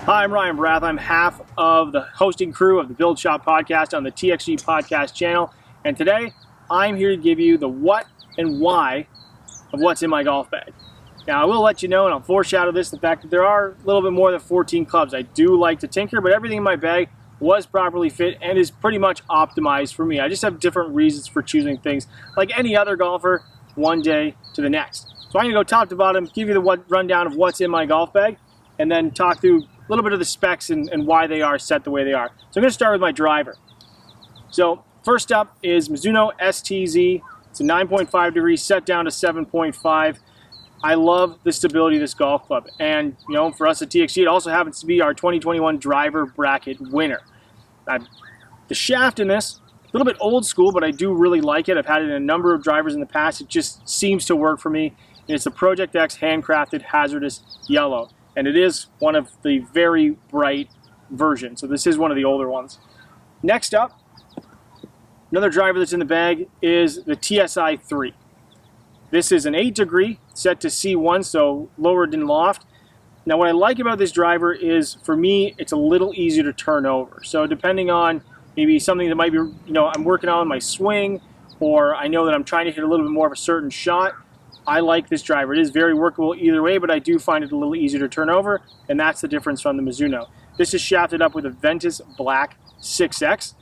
Hi, I'm Ryan Barath. I'm half of the hosting crew of the Build Shop podcast on the TXG podcast channel. And today, I'm here to give you the what and why of what's in my golf bag. Now, I will let you know, and I'll foreshadow this, the fact that there are a little bit more than 14 clubs. I do like to tinker, but everything in my bag was properly fit and is pretty much optimized for me. I just have different reasons for choosing things, like any other golfer, one day to the next. So I'm going to go top to bottom, give you the rundown of what's in my golf bag, and then talk through a little bit of the specs and why they are set the way they are. So I'm going to start with my driver. So first up is Mizuno STZ. It's a 9.5 degree set down to 7.5. I love the stability of this golf club. And you know, for us at TXG, it also happens to be our 2021 driver bracket winner. The shaft in this, a little bit old school, but I do really like it. I've had it in a number of drivers in the past. It just seems to work for me. And it's a Project X handcrafted hazardous yellow. And it is one of the very bright versions. So this is one of the older ones. Next up, another driver that's in the bag is the TSI 3. This is an 8 degree set to C1, so lowered in loft. Now what I like about this driver is, for me, it's a little easier to turn over. So depending on maybe something that might be, I'm working on my swing, or I know that I'm trying to hit a little bit more of a certain shot, I like this driver. It is very workable either way, but I do find it a little easier to turn over, and that's the difference from the Mizuno. This is shafted up with a Ventus Black 6X.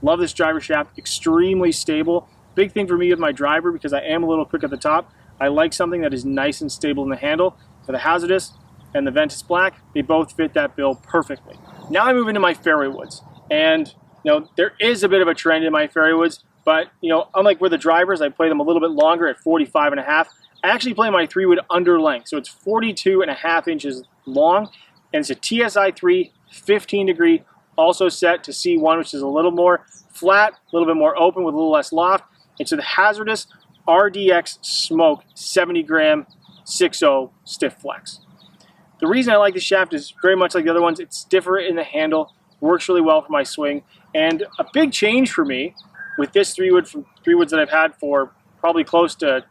Love this driver shaft, extremely stable. Big thing for me with my driver, because I am a little quick at the top, I like something that is nice and stable in the handle. For the Hazardous and the Ventus Black, they both fit that bill perfectly. Now I move into my Fairway Woods, and there is a bit of a trend in my Fairway Woods, but unlike with the drivers, I play them a little bit longer at 45.5. I actually play my 3-wood under length, so it's 42.5 inches long, and it's a TSI 3, 15 degree, also set to C1, which is a little more flat, a little bit more open with a little less loft. It's a Hazardous RDX Smoke 70 gram 6.0 stiff flex. The reason I like this shaft is very much like the other ones. It's stiffer in the handle, works really well for my swing, and a big change for me with this 3-wood from 3-woods that I've had for probably close to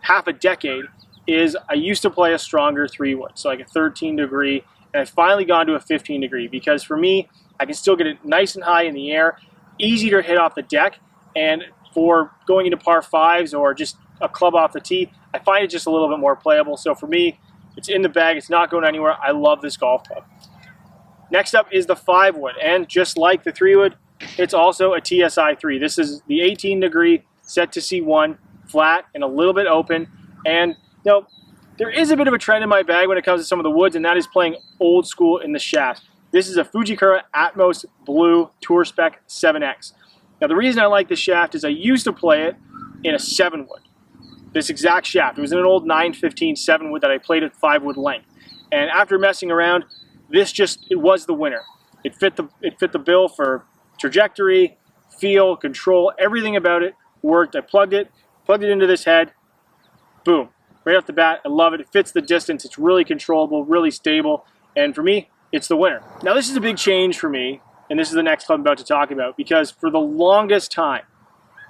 half a decade is I used to play a stronger 3-wood, so like a 13 degree, and I've finally gone to a 15 degree because for me, I can still get it nice and high in the air, easy to hit off the deck, and for going into par 5s or just a club off the tee, I find it just a little bit more playable. So for me, it's in the bag, it's not going anywhere. I love this golf club. Next up is the 5-wood, and just like the 3-wood, it's also a TSI 3. This is the 18 degree set to C1, flat and a little bit open. And there is a bit of a trend in my bag when it comes to some of the woods, and that is playing old school in the shaft. This is a Fujikura Atmos Blue Tour Spec 7X. Now the reason I like this shaft is I used to play it in a 7-wood. This exact shaft. It was in an old 915 7-wood that I played at 5-wood length. And after messing around, it was the winner. It fit the bill for trajectory, feel, control, everything about it worked. I plugged it into this head, boom, right off the bat. I love it. It fits the distance. It's really controllable, really stable, and for me, it's the winner. Now this is a big change for me, and this is the next club I'm about to talk about, because for the longest time,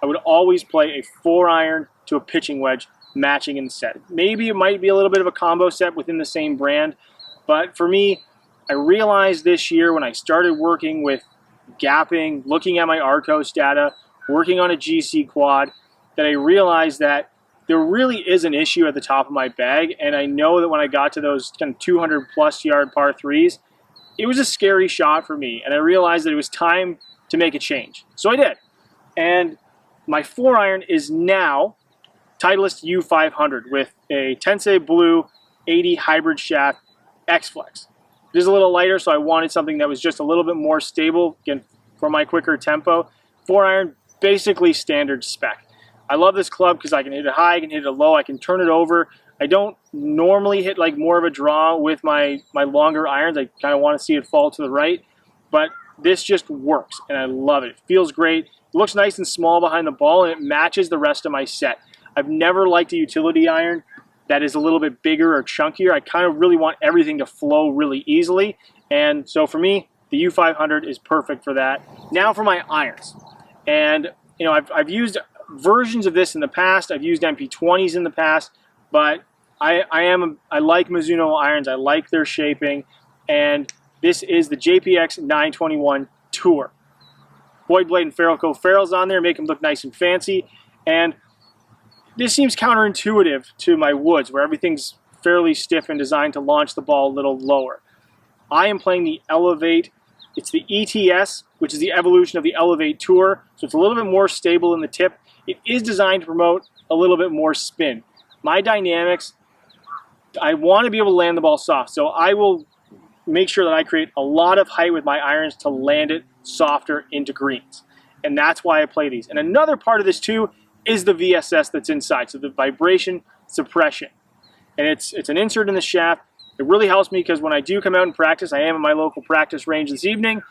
I would always play a 4-iron to a pitching wedge matching in the set. Maybe it might be a little bit of a combo set within the same brand, but for me, I realized this year when I started working with gapping, looking at my Arcos data, working on a GC quad, that I realized that there really is an issue at the top of my bag, and I know that when I got to those kind of 200 plus yard par 3s, it was a scary shot for me, and I realized that it was time to make a change. So I did, and my 4-iron is now Titleist U500 with a Tensei Blue 80 hybrid shaft X-Flex. It is a little lighter, so I wanted something that was just a little bit more stable, again, for my quicker tempo. 4-iron, basically standard spec. I love this club because I can hit it high, I can hit it low, I can turn it over. I don't normally hit like more of a draw with my longer irons. I kind of want to see it fall to the right, but this just works, and I love it. It feels great. It looks nice and small behind the ball, and it matches the rest of my set. I've never liked a utility iron that is a little bit bigger or chunkier. I kind of really want everything to flow really easily, and so for me, the U500 is perfect for that. Now for my irons, and I've used versions of this in the past. I've used MP20s in the past, but I like Mizuno irons. I like their shaping, and This is the JPX 921 Tour. Void blade and ferrule ferrules on there, make them look nice and fancy. And this seems counterintuitive to my woods, where everything's fairly stiff and designed to launch the ball a little lower. I am playing the Elevate. It's the ETS, which is the evolution of the Elevate Tour. So it's a little bit more stable in the tip. It is designed to promote a little bit more spin. My dynamics, I want to be able to land the ball soft. So I will make sure that I create a lot of height with my irons to land it softer into greens. And that's why I play these. And another part of this too is the VSS that's inside. So the vibration suppression. And it's an insert in the shaft. It really helps me because when I do come out and practice, I am in my local practice range this evening,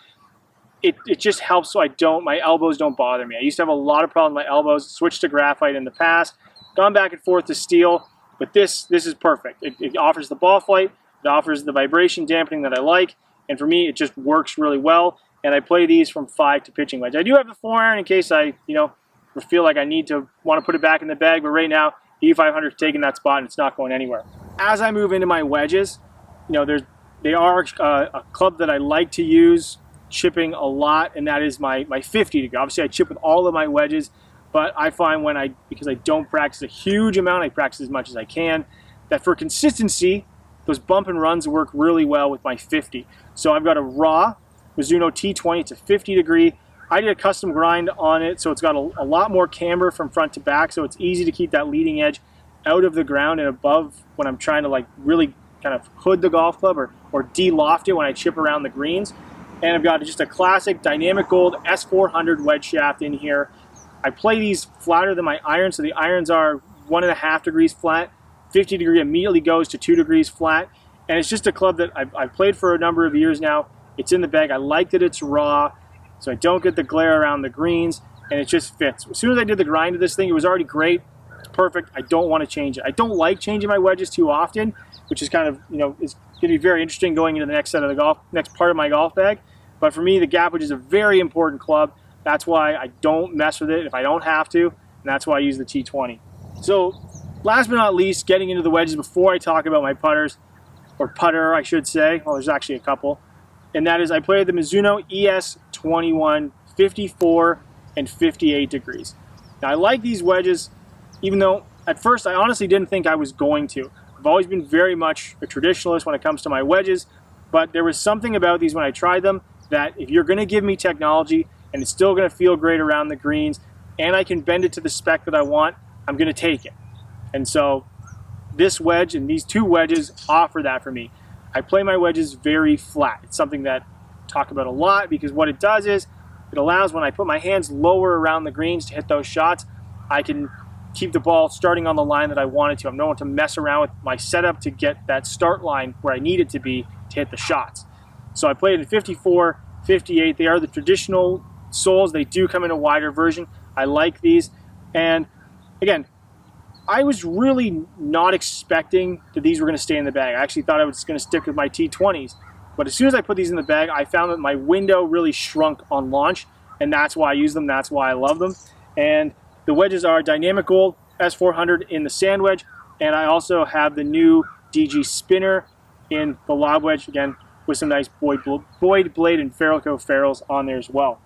it just helps so my elbows don't bother me. I used to have a lot of problems with my elbows, switched to graphite in the past, gone back and forth to steel, but this is perfect. It offers the ball flight, it offers the vibration dampening that I like, and for me, it just works really well, and I play these from 5 to pitching wedge. I do have the 4-iron in case I, feel like I want to put it back in the bag, but right now, the E500 is taking that spot and it's not going anywhere. As I move into my wedges, they are a club that I like to use chipping a lot, and that is my 50 degree. Obviously, I chip with all of my wedges, but I find because I don't practice a huge amount, I practice as much as I can, that for consistency, those bump and runs work really well with my 50. So I've got a raw Mizuno T20, it's a 50 degree. I did a custom grind on it, so it's got a lot more camber from front to back, so it's easy to keep that leading edge out of the ground and above when I'm trying to really kind of hood the golf club or de-loft it when I chip around the greens. And I've got just a classic Dynamic Gold S400 wedge shaft in here. I play these flatter than my irons, so the irons are 1.5 degrees flat. 50 degree immediately goes to 2 degrees flat. And it's just a club that I've played for a number of years now. It's in the bag. I like that it's raw, so I don't get the glare around the greens, and it just fits. As soon as I did the grind of this thing, it was already great. It's perfect. I don't want to change it. I don't like changing my wedges too often, which is kind of, is going to be very interesting going into the next part of my golf bag. But for me, the gap wedge is a very important club. That's why I don't mess with it if I don't have to, and that's why I use the T20. So last but not least, getting into the wedges before I talk about my putters, or putter I should say, well there's actually a couple, and that is I play the Mizuno ES21 54 and 58 degrees. Now I like these wedges, even though at first I honestly didn't think I was going to. I've always been very much a traditionalist when it comes to my wedges, but there was something about these when I tried them that if you're going to give me technology and it's still going to feel great around the greens and I can bend it to the spec that I want, I'm going to take it. And so this wedge and these two wedges offer that for me. I play my wedges very flat. It's something that I talk about a lot because what it does is it allows when I put my hands lower around the greens to hit those shots, I can keep the ball starting on the line that I want it to. I'm not going to mess around with my setup to get that start line where I need it to be to hit the shots. So I played in 54, 58. They are the traditional soles. They do come in a wider version. I like these. And again, I was really not expecting that these were going to stay in the bag. I actually thought I was going to stick with my T20s. But as soon as I put these in the bag, I found that my window really shrunk on launch, and that's why I use them. That's why I love them. And the wedges are Dynamic Gold S400 in the sand wedge, and I also have the new DG spinner in the lob wedge, again, with some nice void blade and ferrule ferrules on there as well.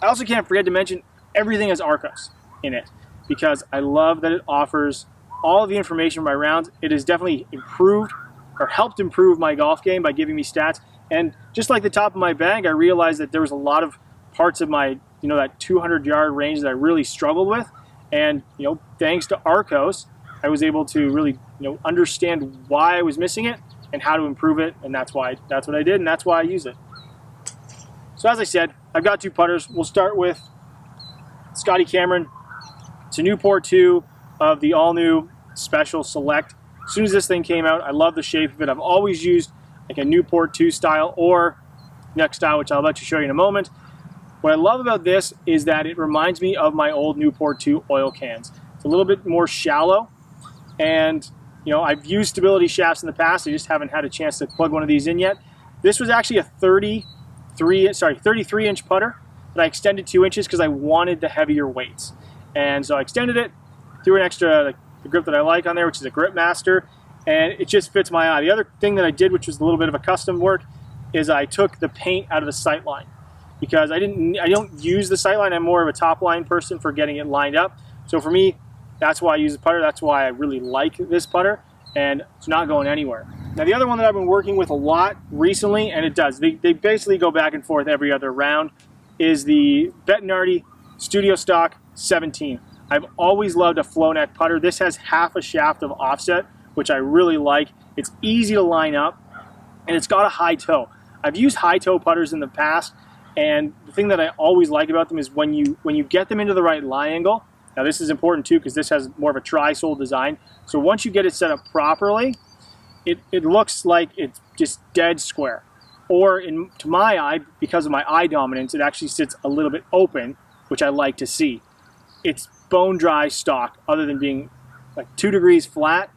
I also can't forget to mention everything has Arcos in it because I love that it offers all of the information from my rounds. It has definitely improved or helped improve my golf game by giving me stats. And just like the top of my bag, I realized that there was a lot of parts of my, that 200-yard range that I really struggled with. And, thanks to Arcos, I was able to really, understand why I was missing it and how to improve it. And that's what I did, and that's why I use it. So as I said, I've got two putters. We'll start with Scotty Cameron. It's a Newport 2 of the all-new Special Select. As soon as this thing came out, I love the shape of it. I've always used like a Newport 2 style or next style, which I'll let you show you in a moment. What I love about this is that it reminds me of my old Newport 2 oil cans. It's a little bit more shallow, and I've used stability shafts in the past. I just haven't had a chance to plug one of these in yet. This was actually a 33-inch putter that I extended 2 inches because I wanted the heavier weights. And so I extended it, threw an extra the grip that I like on there, which is a Grip Master, and it just fits my eye. The other thing that I did, which was a little bit of a custom work, is I took the paint out of the sight line, because I don't use the sight line. I'm more of a top line person for getting it lined up. So for me, that's why I use the putter. That's why I really like this putter, and it's not going anywhere. Now the other one that I've been working with a lot recently, and it does, they basically go back and forth every other round, is the Bettinardi Studio Stock 17. I've always loved a flow neck putter. This has half a shaft of offset, which I really like. It's easy to line up, and it's got a high toe. I've used high toe putters in the past, and the thing that I always like about them is when you get them into the right lie angle. Now this is important too, because this has more of a tri-sole design. So once you get it set up properly, it looks like it's just dead square. Or to my eye, because of my eye dominance, it actually sits a little bit open, which I like to see. It's bone dry stock, other than being like 2 degrees flat.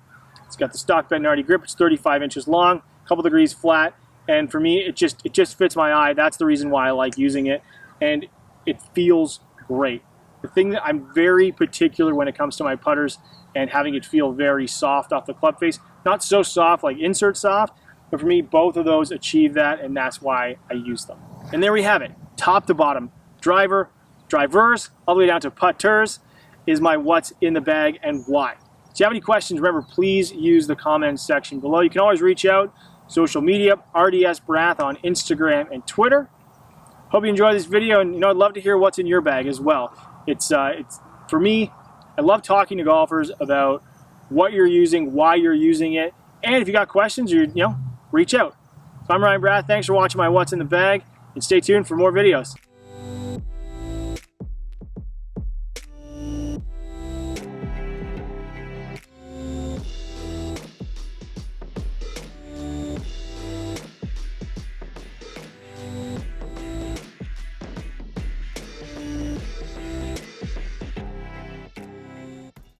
It's got the stock Bettinardi grip. It's 35 inches long, a couple degrees flat, and for me, it just fits my eye. That's the reason why I like using it, and it feels great. The thing that I'm very particular when it comes to my putters and having it feel very soft off the club face, not so soft like insert soft, but for me, both of those achieve that, and that's why I use them. And there we have it, top to bottom, drivers, all the way down to putters, is my what's in the bag and why. If you have any questions, remember, please use the comments section below. You can always reach out, social media, RDS Barath on Instagram and Twitter. Hope you enjoyed this video, and I'd love to hear what's in your bag as well. It's for me, I love talking to golfers about what you're using, why you're using it, and if you got questions, reach out. So I'm Ryan Barath. Thanks for watching my What's in the Bag, and stay tuned for more videos.